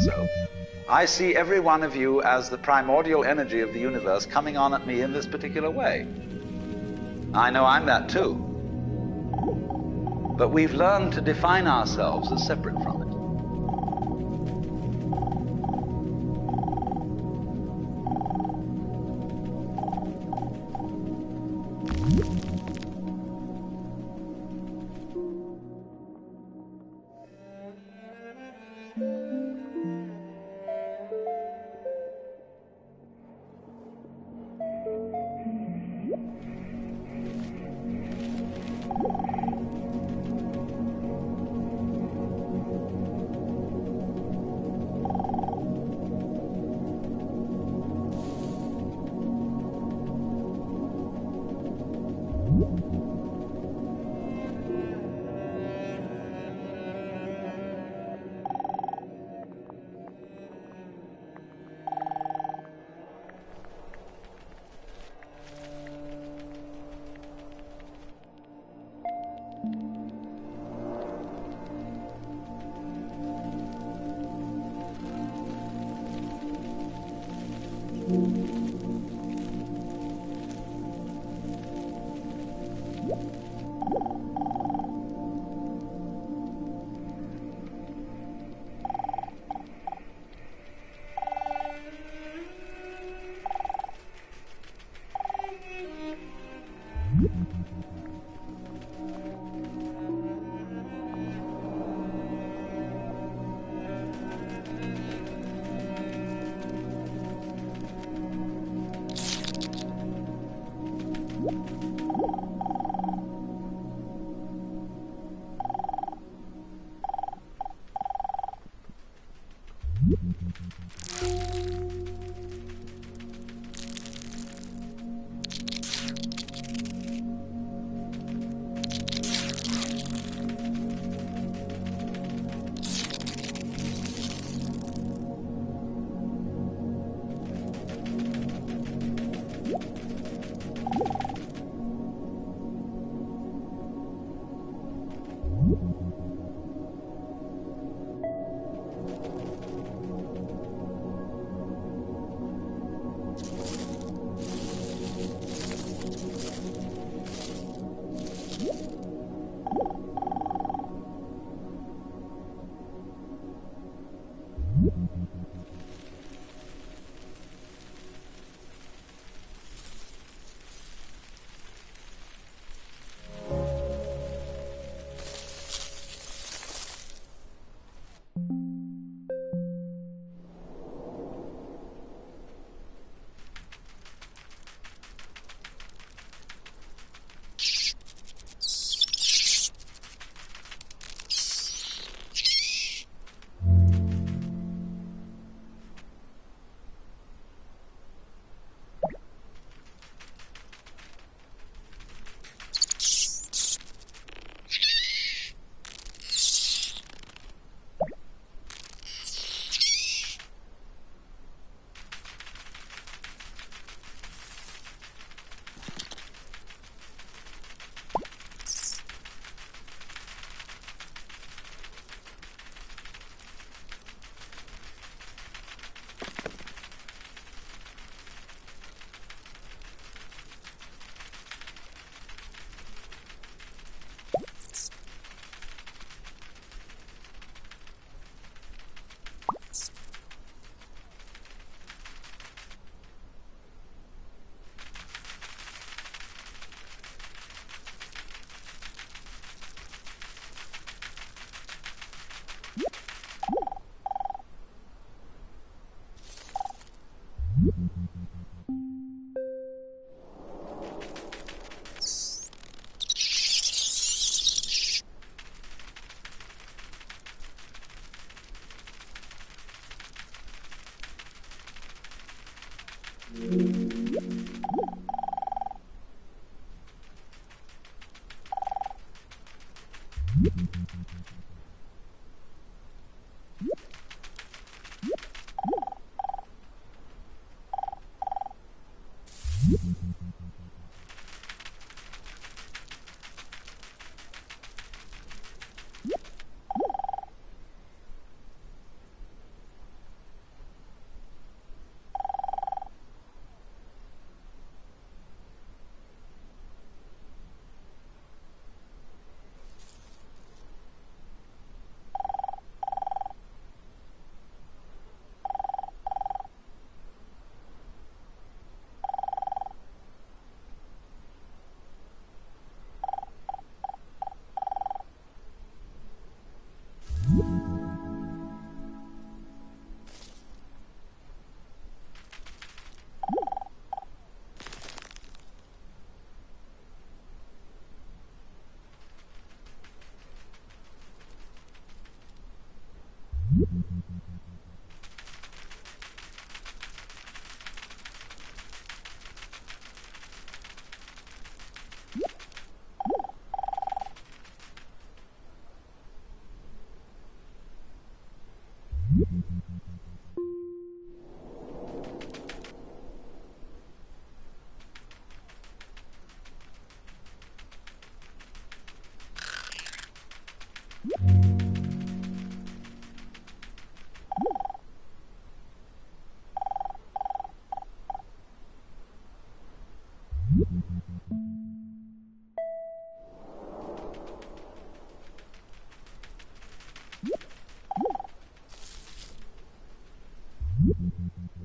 done so. I see every one of you as the primordial energy of the universe coming on at me in this particular way. I know I'm that too. But we've learned to define ourselves as separate from it.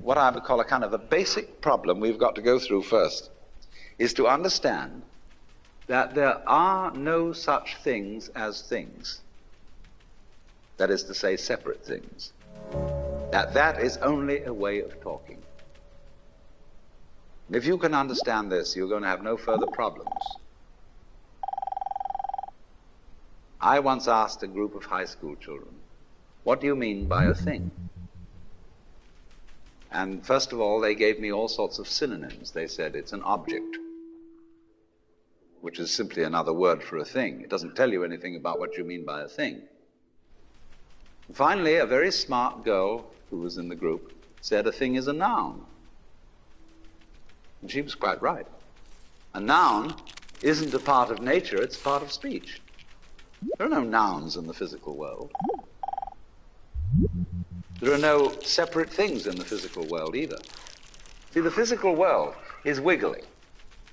What I would call a kind of a basic problem we've got to go through first is to understand that there are no such things as things. That is to say, separate things. That is only a way of talking. And if you can understand this, you're going to have no further problems. I once asked a group of high school children, what do you mean by a thing? And first of all, they gave me all sorts of synonyms. They said it's an object, which is simply another word for a thing. It doesn't tell you anything about what you mean by a thing. And finally, a very smart girl who was in the group said a thing is a noun. And she was quite right. A noun isn't a part of nature, it's a part of speech. There are no nouns in the physical world. There are no separate things in the physical world either. See, the physical world is wiggly.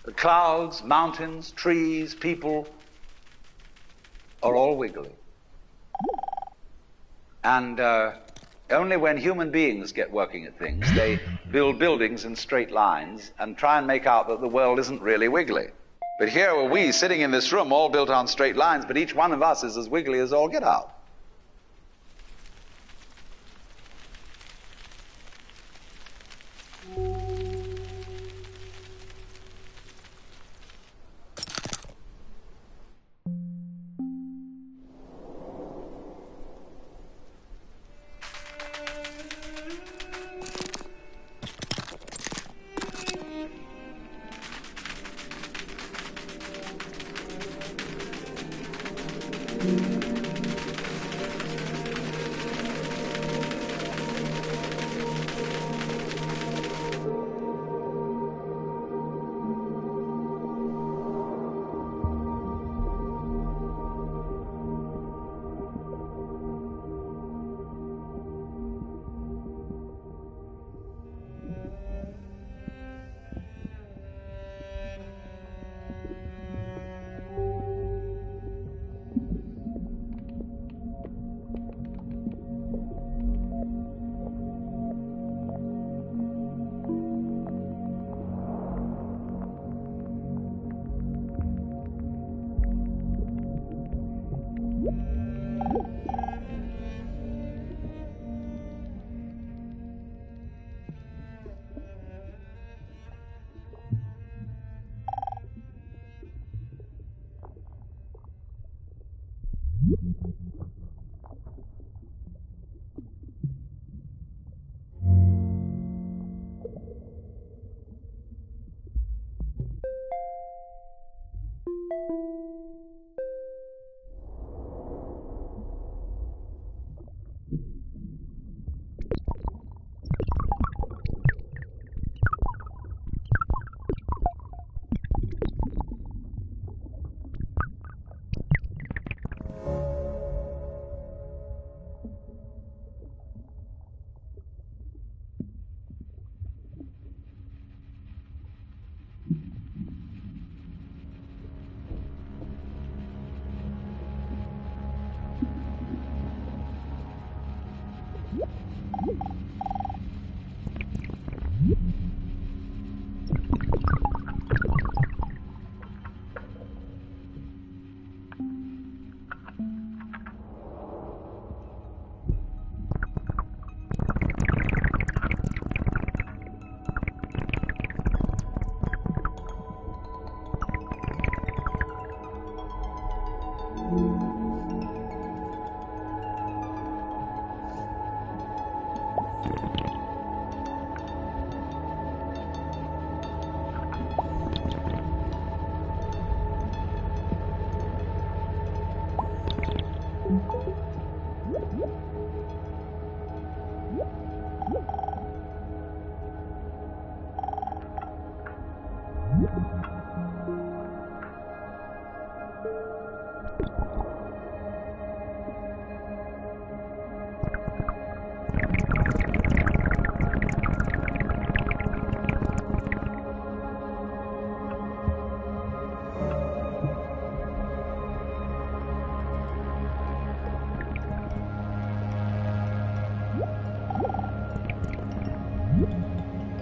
The clouds, mountains, trees, people are all wiggly. And only when human beings get working at things, they build buildings in straight lines and try and make out that the world isn't really wiggly. But here are we sitting in this room all built on straight lines, but each one of us is as wiggly as all get out.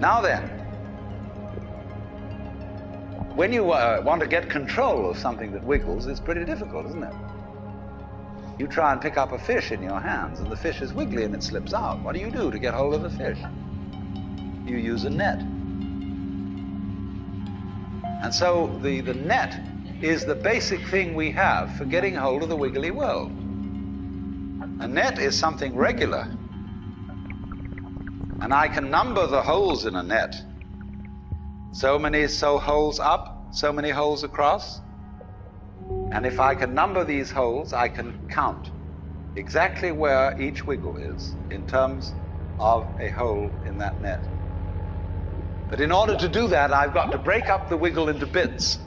Now then, when you want to get control of something that wiggles, it's pretty difficult, isn't it? You try and pick up a fish in your hands, and the fish is wiggly and it slips out. What do you do to get hold of the fish? You use a net. And so the net is the basic thing we have for getting hold of the wiggly world. A net is something regular. And I can number the holes in a net. So many holes up, so many holes across. And if I can number these holes, I can count exactly where each wiggle is in terms of a hole in that net. But in order to do that, I've got to break up the wiggle into bits.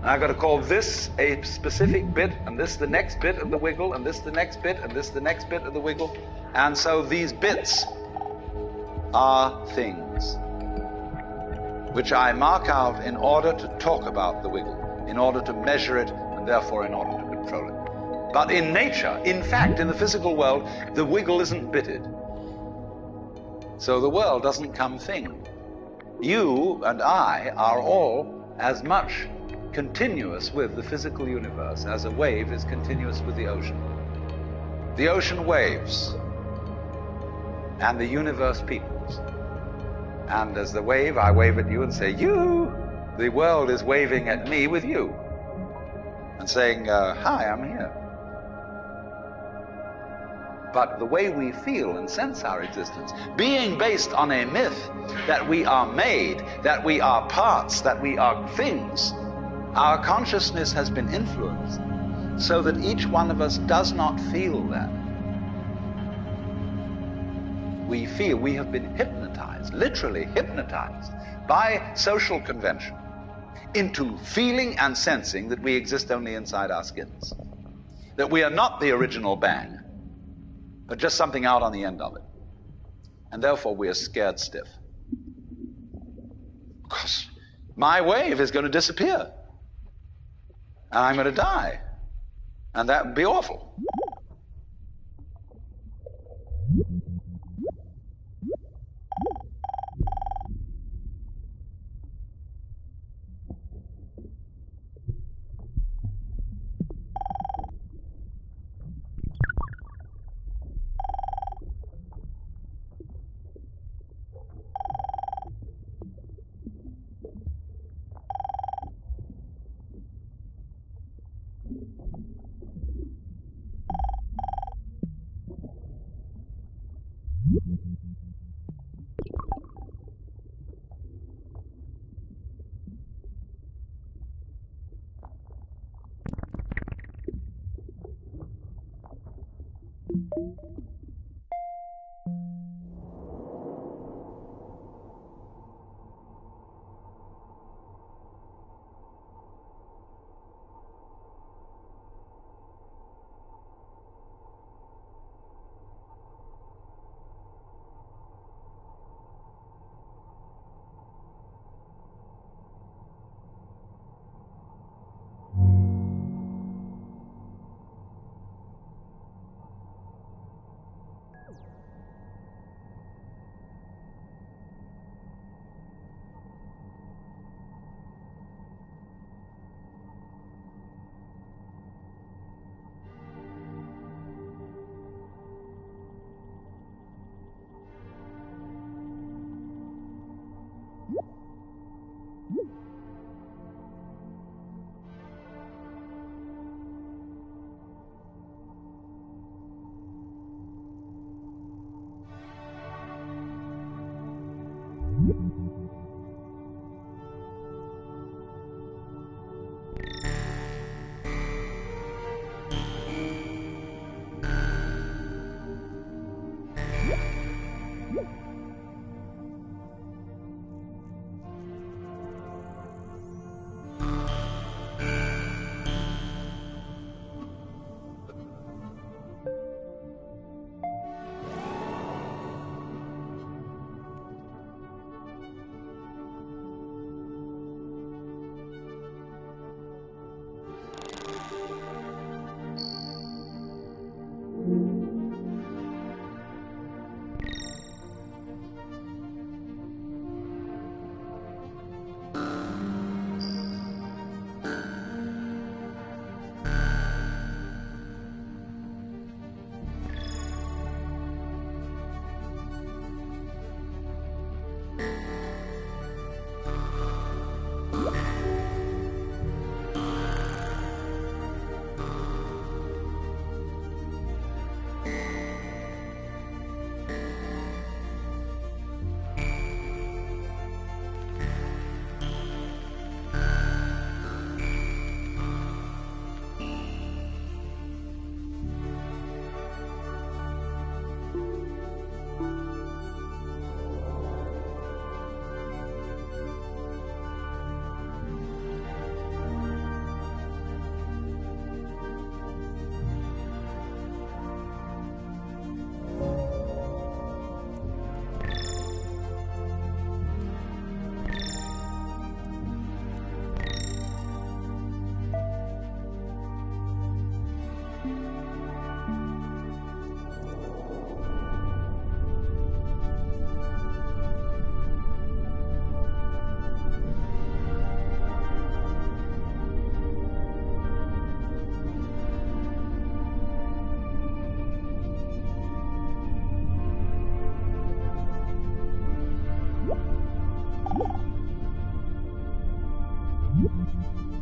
And I've got to call this a specific bit, and this the next bit of the wiggle, and this the next bit, and this the next bit of the wiggle. And so these bits are things which I mark out in order to talk about the wiggle, in order to measure it, and therefore in order to control it. But in nature, in fact, in the physical world, the wiggle isn't bitted. So the world doesn't come thing. You and I are all as much continuous with the physical universe as a wave is continuous with the ocean. The ocean waves, and the universe peoples. And as the wave, I wave at you and say, you. The world is waving at me with you and saying, hi, I'm here. But the way we feel and sense our existence, being based on a myth that we are made, that we are parts, that we are things, our consciousness has been influenced so that each one of us does not feel that. We feel we have been hypnotized, literally hypnotized, by social convention into feeling and sensing that we exist only inside our skins, that we are not the original bang, but just something out on the end of it. And therefore we are scared stiff. Because my wave is going to disappear. And I'm going to die. And that would be awful.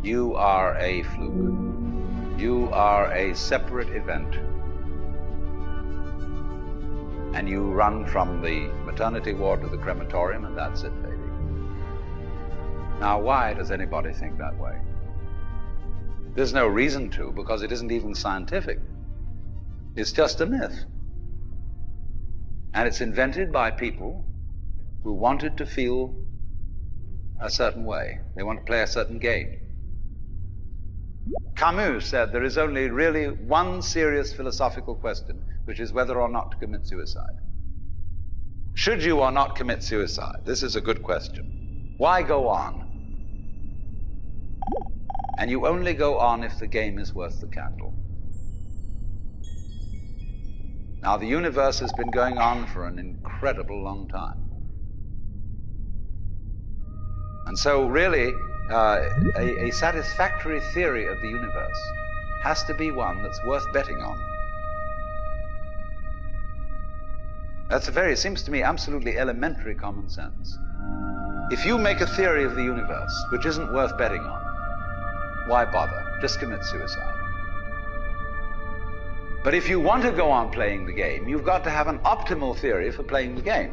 You are a fluke. You are a separate event. And you run from the maternity ward to the crematorium, and that's it, baby. Now, why does anybody think that way? There's no reason to, because it isn't even scientific. It's just a myth. And it's invented by people who wanted to feel a certain way. They want to play a certain game. Camus said there is only really one serious philosophical question, which is whether or not to commit suicide. Should you or not commit suicide? This is a good question. Why go on? And you only go on if the game is worth the candle. Now, the universe has been going on for an incredible long time. And so really, a satisfactory theory of the universe has to be one that's worth betting on. Seems to me absolutely elementary common sense. If you make a theory of the universe which isn't worth betting on, why bother? Just commit suicide. But if you want to go on playing the game, you've got to have an optimal theory for playing the game.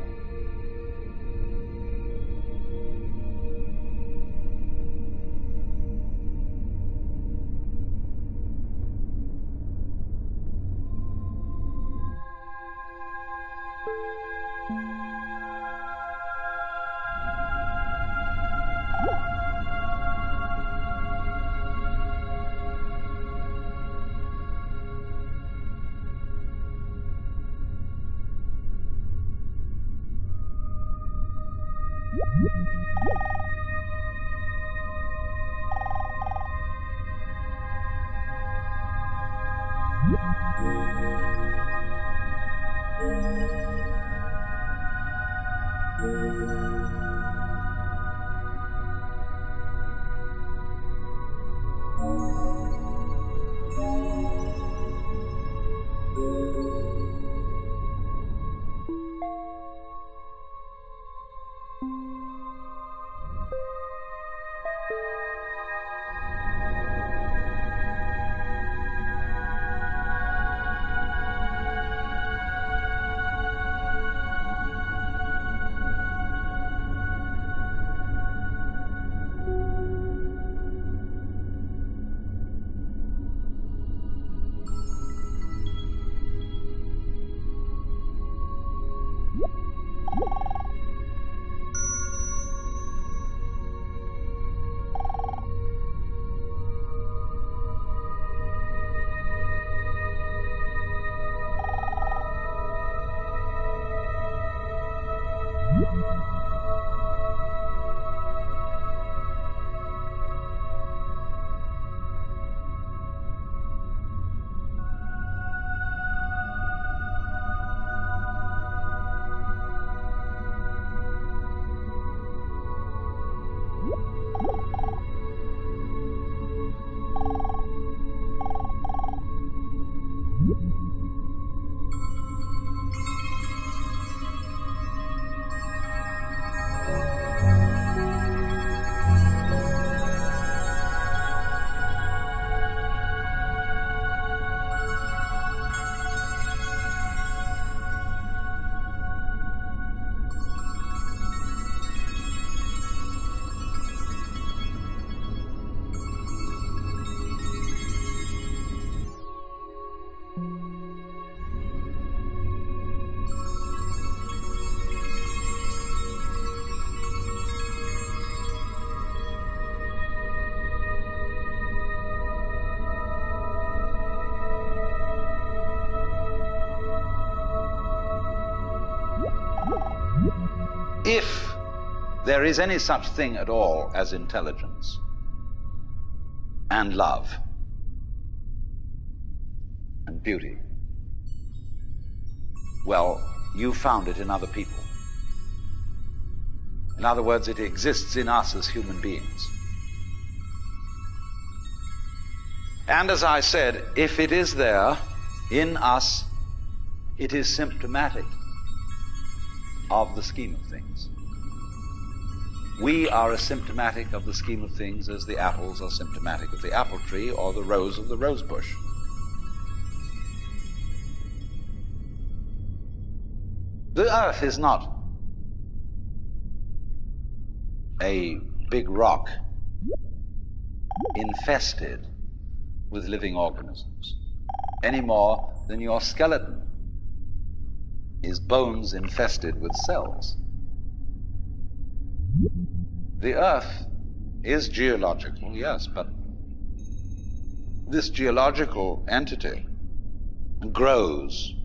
If there is any such thing at all as intelligence and love and beauty, well, you found it in other people. In other words, it exists in us as human beings. And as I said, if it is there in us, it is symptomatic of the scheme of things. We are as symptomatic of the scheme of things as the apples are symptomatic of the apple tree or the rose of the rose bush. The earth is not a big rock infested with living organisms, any more than your skeleton is bones infested with cells. The earth is geological, yes, but this geological entity grows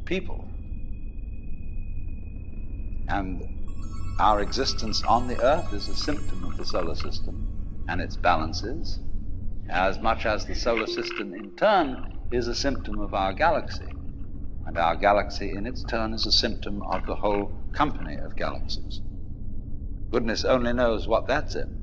people. And our existence on the earth is a symptom of the solar system and its balances, as much as the solar system in turn is a symptom of our galaxy. And our galaxy in its turn is a symptom of the whole company of galaxies. Goodness only knows what that's in.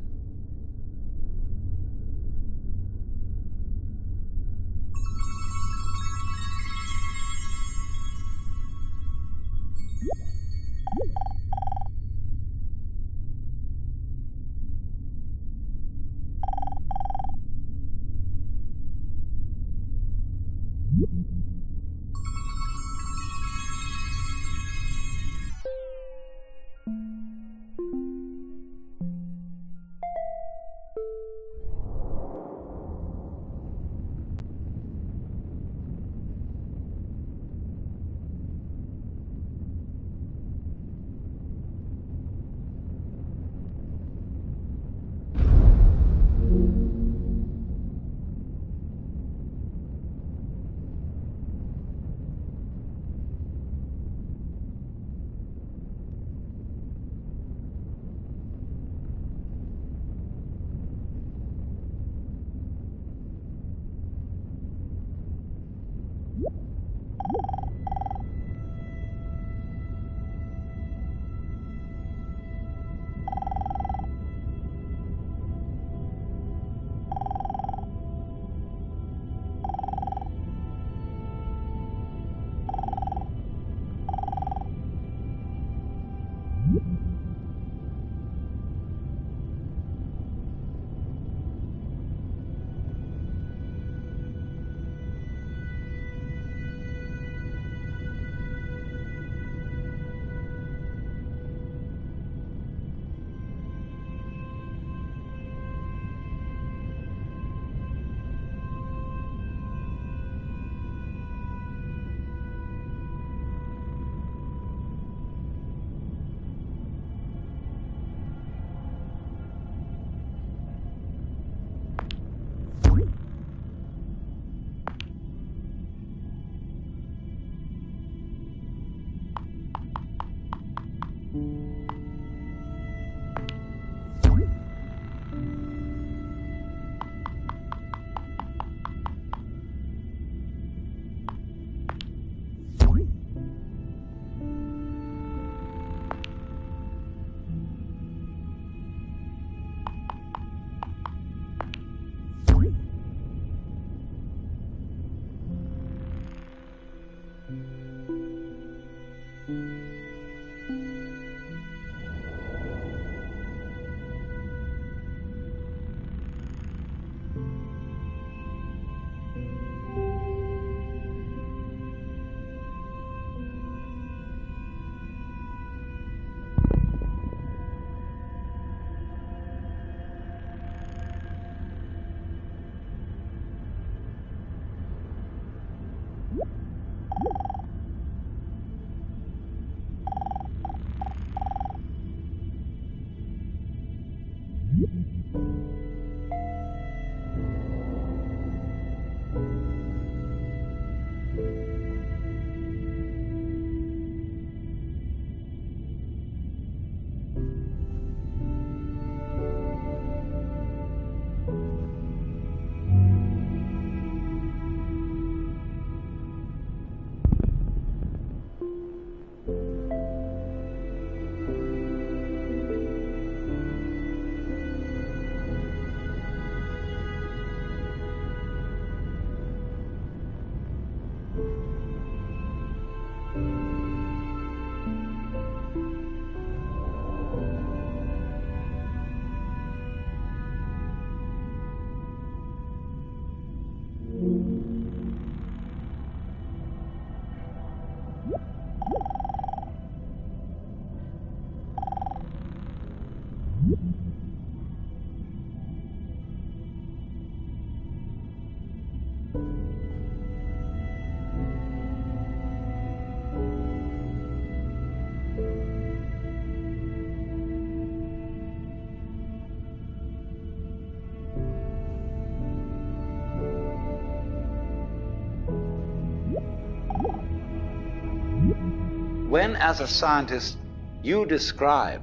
when, as a scientist, you describe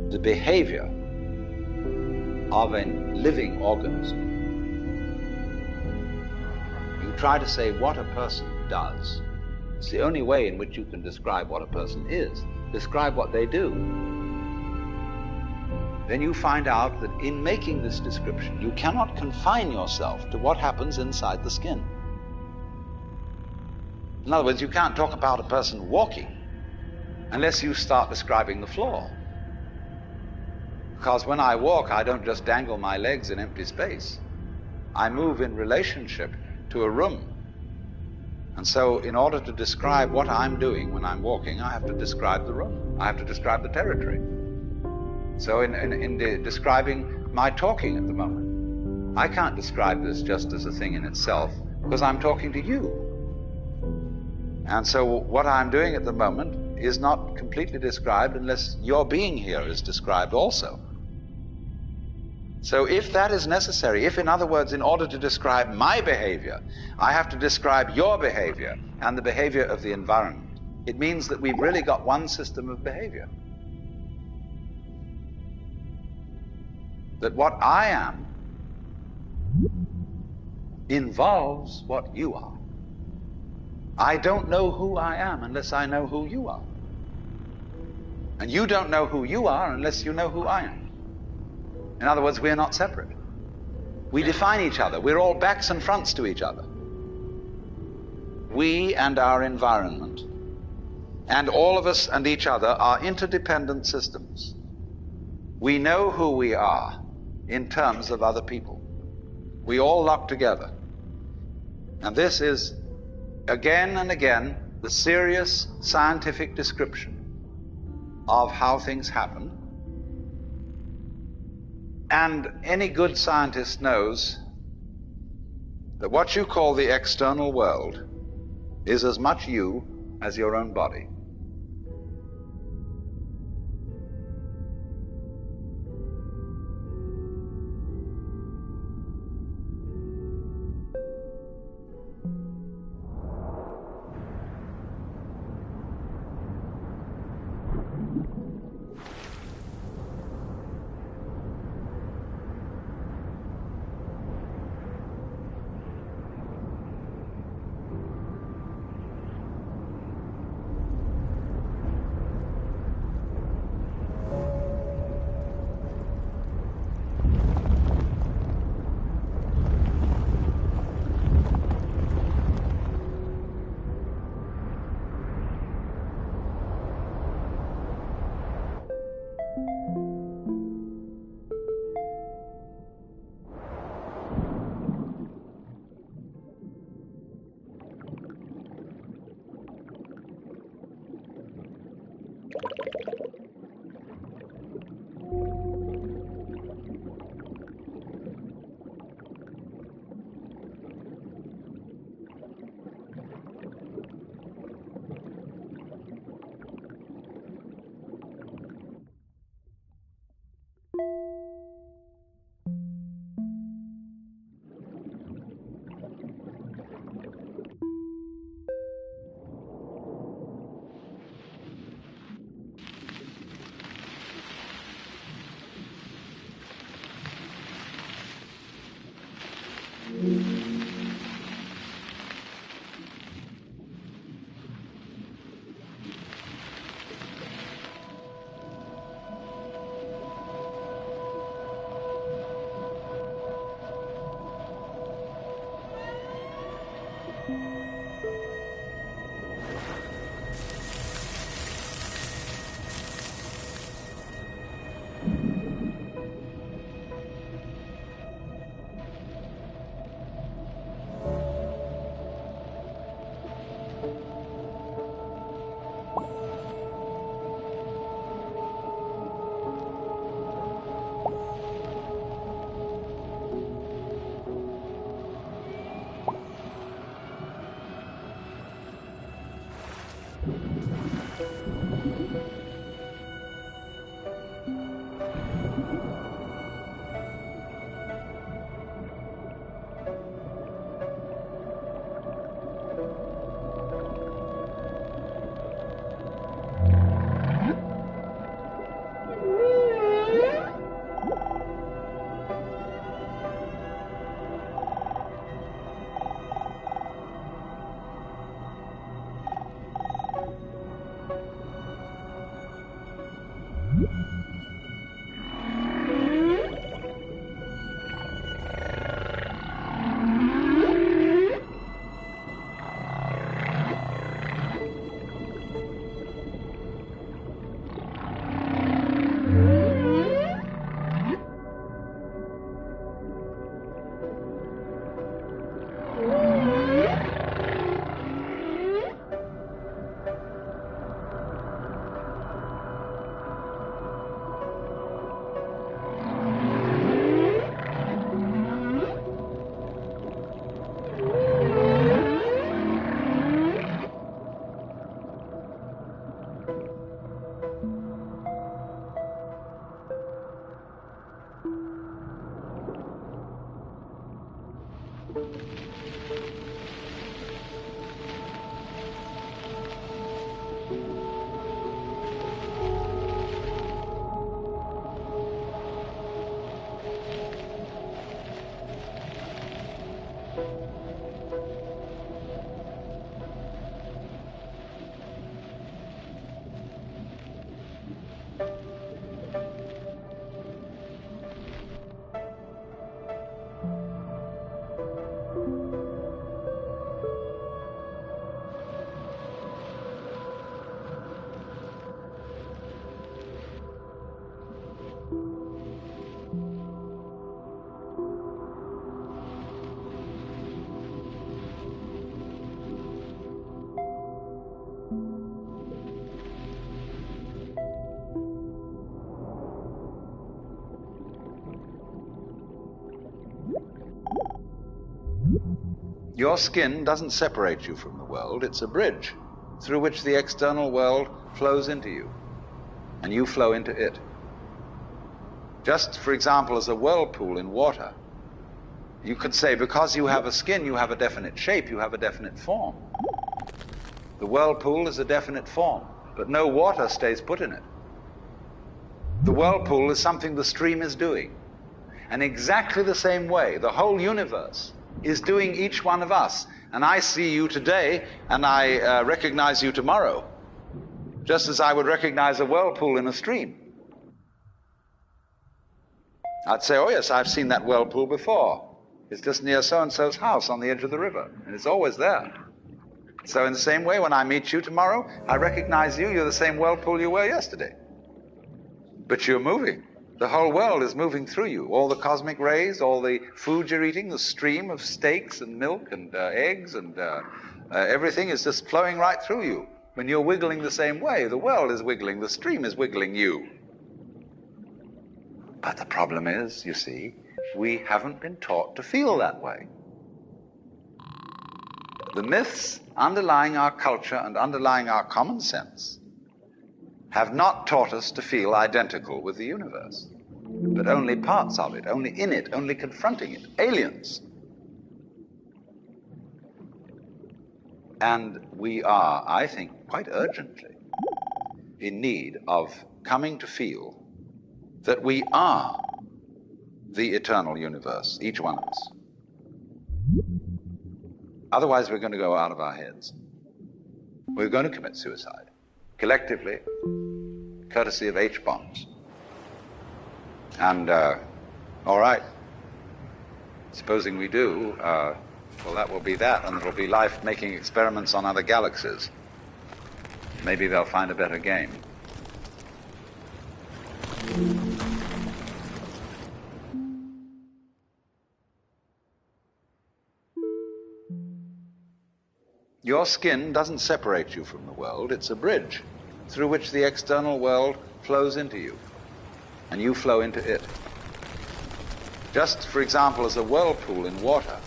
the behavior of a living organism, you try to say what a person does. It's the only way in which you can describe what a person is. Describe what they do. Then you find out that in making this description, you cannot confine yourself to what happens inside the skin. In other words, you can't talk about a person walking unless you start describing the floor. Because when I walk, I don't just dangle my legs in empty space. I move in relationship to a room. And so in order to describe what I'm doing when I'm walking, I have to describe the room. I have to describe the territory. So in describing my talking at the moment, I can't describe this just as a thing in itself, because I'm talking to you. And so what I'm doing at the moment is not completely described unless your being here is described also. So if that is necessary, if, in other words, in order to describe my behavior, I have to describe your behavior and the behavior of the environment, it means that we've really got one system of behavior. That what I am involves what you are. I don't know who I am unless I know who you are. And you don't know who you are unless you know who I am. In other words, we're not separate. We define each other. We're all backs and fronts to each other. We and our environment, and all of us and each other, are interdependent systems. We know who we are in terms of other people. We all lock together. And this is, again and again, the serious scientific description of how things happen. And any good scientist knows that what you call the external world is as much you as your own body. Your skin doesn't separate you from the world. It's a bridge through which the external world flows into you, and you flow into it. Just, for example, as a whirlpool in water, you could say because you have a skin, you have a definite shape, you have a definite form. The whirlpool is a definite form, but no water stays put in it. The whirlpool is something the stream is doing. And exactly the same way, the whole universe is doing each one of us. And I see you today, and I recognize you tomorrow, just as I would recognize a whirlpool in a stream. I'd say, oh yes, I've seen that whirlpool before. It's just near so-and-so's house on the edge of the river, and it's always there. So in the same way, when I meet you tomorrow, I recognize you, you're the same whirlpool you were yesterday. But you're moving. The whole world is moving through you. All the cosmic rays, all the food you're eating, the stream of steaks and milk and eggs and everything is just flowing right through you. When you're wiggling the same way, the world is wiggling, the stream is wiggling you. But the problem is, you see, we haven't been taught to feel that way. The myths underlying our culture and underlying our common sense have not taught us to feel identical with the universe, but only parts of it, only in it, only confronting it, aliens. And we are, I think, quite urgently in need of coming to feel that we are the eternal universe, each one of us. Otherwise, we're going to go out of our heads. We're going to commit suicide, collectively, courtesy of H-bombs. And, all right, supposing we do, well, that will be that, and it'll be life making experiments on other galaxies. Maybe they'll find a better game. Your skin doesn't separate you from the world. It's a bridge through which the external world flows into you, and you flow into it. Just, for example, as a whirlpool in water,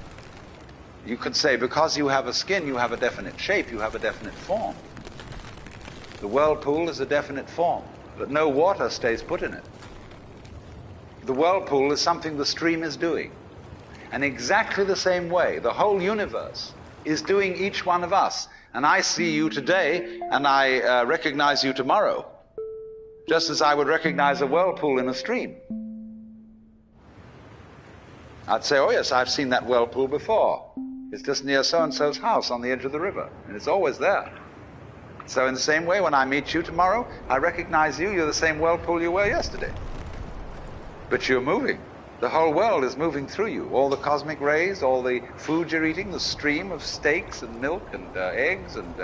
you could say because you have a skin, you have a definite shape, you have a definite form. The whirlpool is a definite form, but no water stays put in it. The whirlpool is something the stream is doing. And exactly the same way, the whole universe is doing each one of us. And I see you today, and I recognize you tomorrow, just as I would recognize a whirlpool in a stream. I'd say, oh yes, I've seen that whirlpool before. It's just near so-and-so's house on the edge of the river, and it's always there. So in the same way, when I meet you tomorrow, I recognize you. You're the same whirlpool you were yesterday. But you're moving. The whole world is moving through you. All the cosmic rays, all the food you're eating, the stream of steaks and milk and eggs and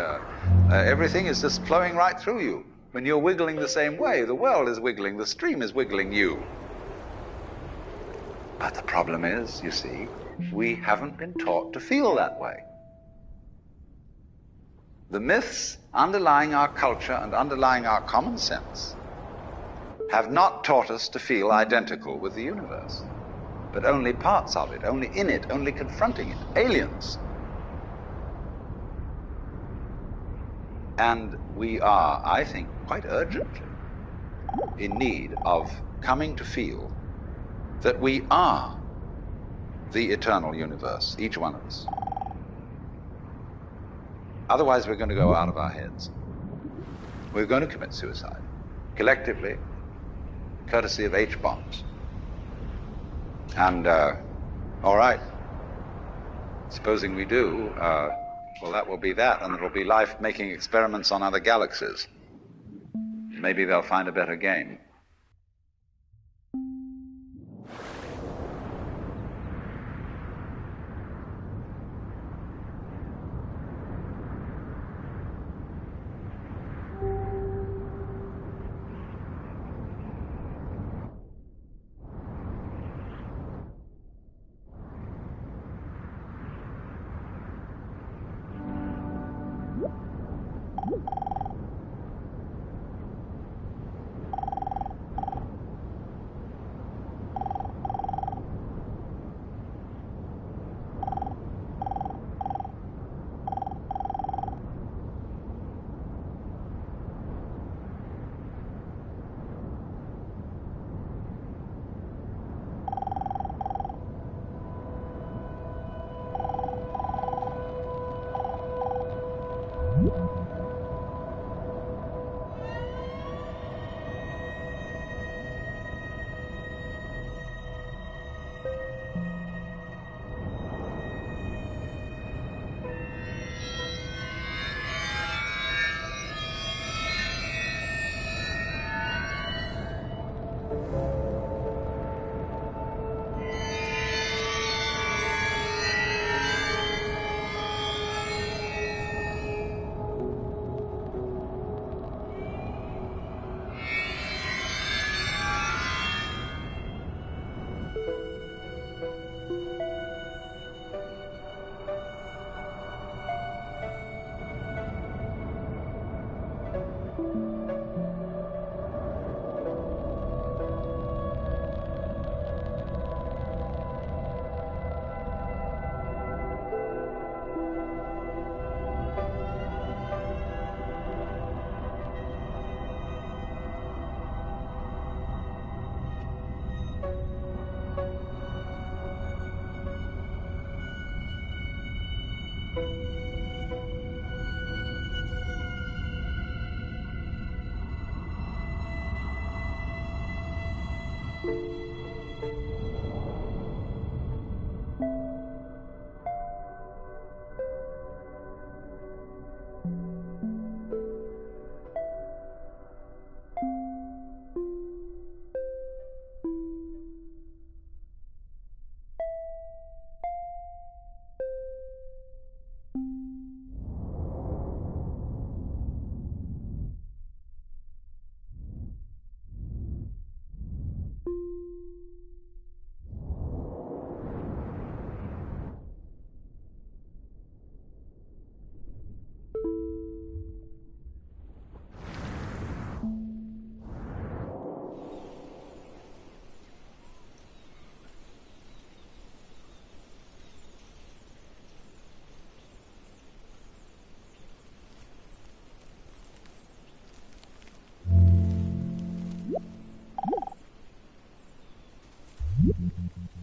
everything is just flowing right through you. When you're wiggling the same way, the world is wiggling, the stream is wiggling you. But the problem is, you see, we haven't been taught to feel that way. The myths underlying our culture and underlying our common sense have not taught us to feel identical with the universe, but only parts of it, only in it, only confronting it, aliens. And we are, I think, quite urgently in need of coming to feel that we are the eternal universe, each one of us. Otherwise, we're going to go out of our heads. We're going to commit suicide, collectively, courtesy of H-bombs. And, all right, supposing we do, well, that will be that, and it'll be life making experiments on other galaxies. Maybe they'll find a better game.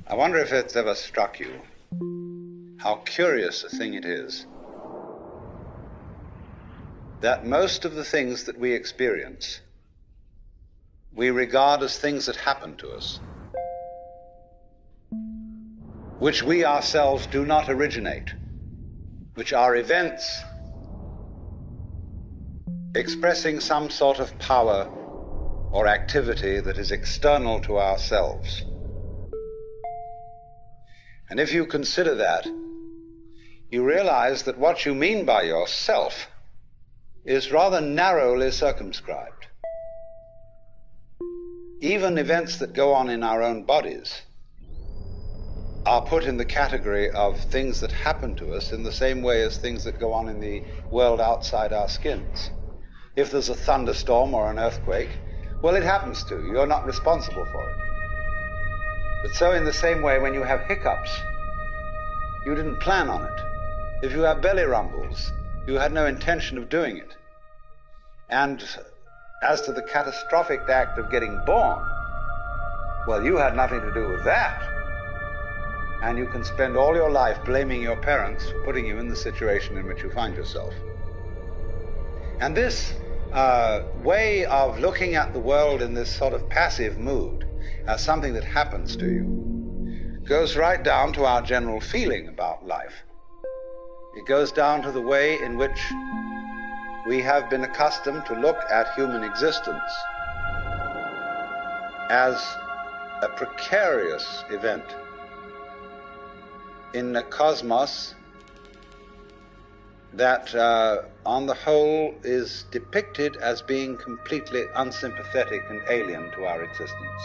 I wonder if it's ever struck you how curious a thing it is that most of the things that we experience, we regard as things that happen to us, which we ourselves do not originate, which are events expressing some sort of power or activity that is external to ourselves. And if you consider that, you realize that what you mean by yourself is rather narrowly circumscribed. Even events that go on in our own bodies are put in the category of things that happen to us in the same way as things that go on in the world outside our skins. If there's a thunderstorm or an earthquake, well, it happens to you. You're not responsible for it. But so in the same way, when you have hiccups, you didn't plan on it. If you have belly rumbles, you had no intention of doing it. And as to the catastrophic act of getting born, well, you had nothing to do with that. And you can spend all your life blaming your parents for putting you in the situation in which you find yourself. And this way of looking at the world in this sort of passive mood as something that happens to you goes right down to our general feeling about life. It goes down to the way in which we have been accustomed to look at human existence as a precarious event in a cosmos that, on the whole, is depicted as being completely unsympathetic and alien to our existence.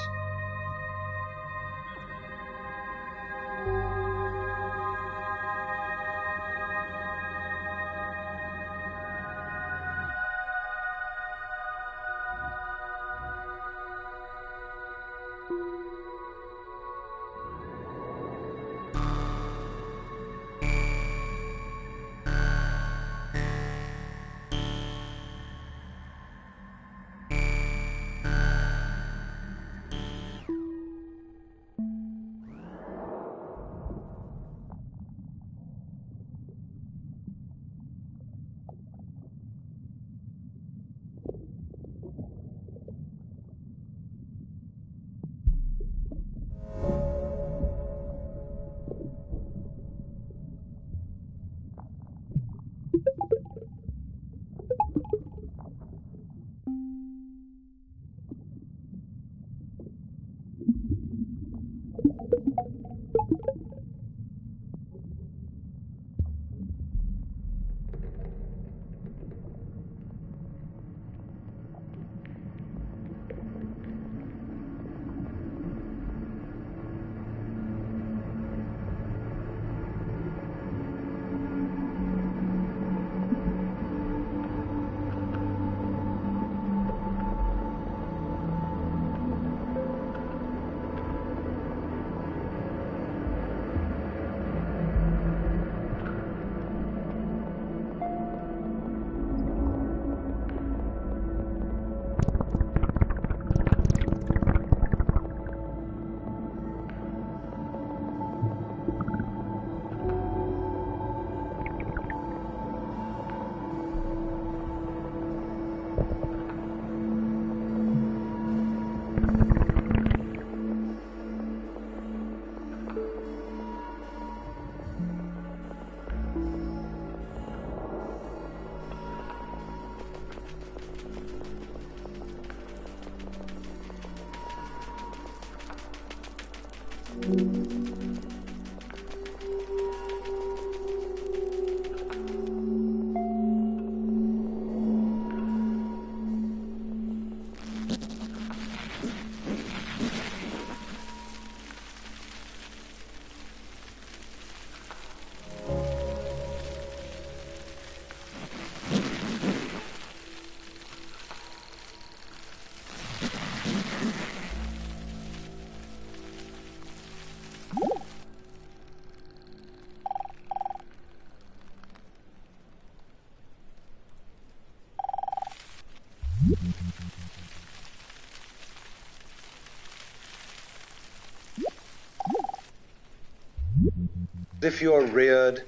If you're reared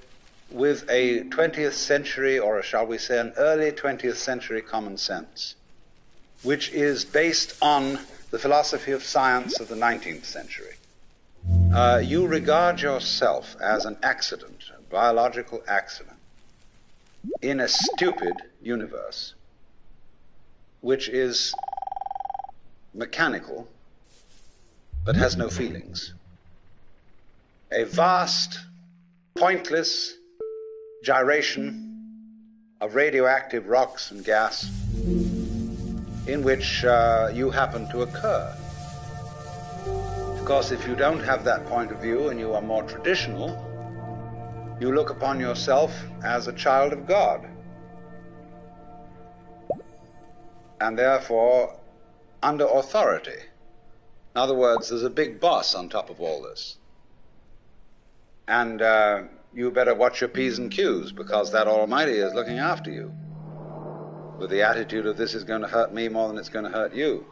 with a 20th century, or shall we say an early 20th century common sense, which is based on the philosophy of science of the 19th century, you regard yourself as an accident, a biological accident, in a stupid universe. which is mechanical but has no feelings. A vast, pointless gyration of radioactive rocks and gas in which you happen to occur. Of course, if you don't have that point of view and you are more traditional, you look upon yourself as a child of God, and therefore under authority. In other words, there's a big boss on top of all this. And you better watch your P's and Q's, because that Almighty is looking after you, with the attitude of this is going to hurt me more than it's going to hurt you.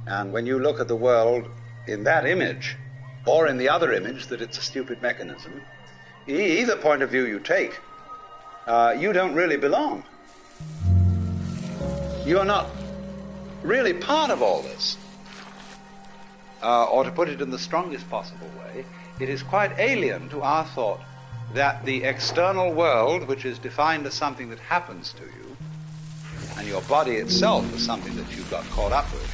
And when you look at the world in that image, or in the other image that it's a stupid mechanism, either point of view you take, you don't really belong. You're not really part of all this. Or to put it in the strongest possible way, it is quite alien to our thought that the external world, which is defined as something that happens to you, and your body itself as something that you've got caught up with,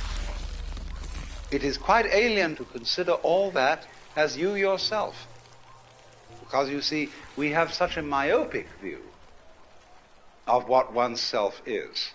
it is quite alien to consider all that as you yourself. Because you see, we have such a myopic view of what oneself is.